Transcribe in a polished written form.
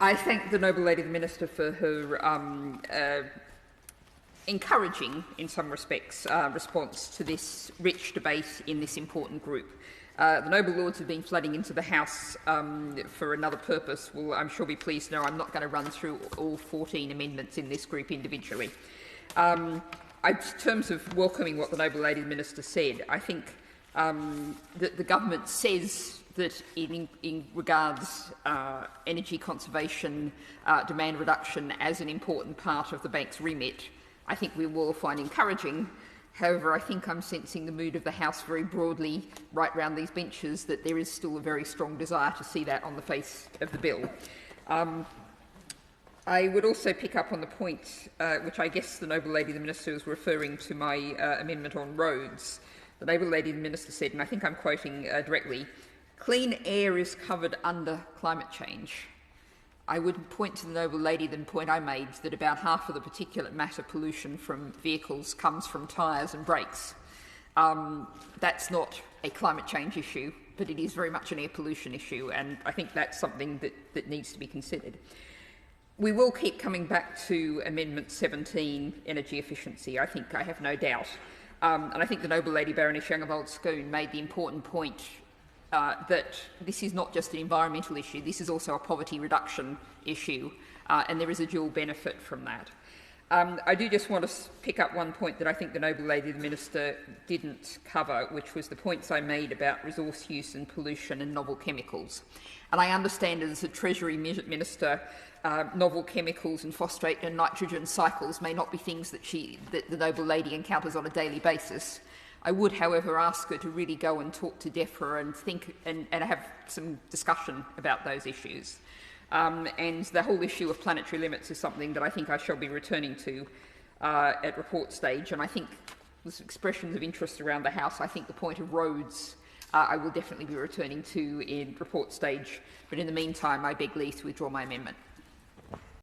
I thank the Noble Lady the Minister for her encouraging, in some respects, response to this rich debate in this important group. The Noble Lords have been flooding into the House for another purpose. Will, I'm sure, be pleased to know I'm not going to run through all 14 amendments in this group individually. In terms of welcoming what the Noble Lady the Minister said, I think that the government says that in regards energy conservation, demand reduction as an important part of the bank's remit, I think we will find encouraging. However, I think I'm sensing the mood of the House very broadly right round these benches that there is still a very strong desire to see that on the face of the bill. I would also pick up on the point, which I guess the Noble Lady the Minister was referring to my amendment on roads. The Noble Lady the Minister said, and I think I'm quoting directly, "Clean air is covered under climate change." I would point to the Noble Lady the point I made that about half of the particulate matter pollution from vehicles comes from tyres and brakes. That's not a climate change issue, but it is very much an air pollution issue, and I think that's something that needs to be considered. We will keep coming back to Amendment 17, energy efficiency, I think, I have no doubt. And I think the Noble Lady Baroness Young of Old Scone made the important point that this is not just an environmental issue, this is also a poverty reduction issue, and there is a dual benefit from that. I do just want to pick up one point that I think the Noble Lady the Minister didn't cover, which was the points I made about resource use and pollution and novel chemicals. And I understand as a Treasury Minister, novel chemicals and phosphate and nitrogen cycles may not be things that the Noble Lady encounters on a daily basis. I would, however, ask her to really go and talk to DEFRA and think and have some discussion about those issues. And the whole issue of planetary limits is something that I think I shall be returning to at report stage. And I think there's expressions of interest around the House. I think the point of roads I will definitely be returning to in report stage. But in the meantime, I beg leave to withdraw my amendment.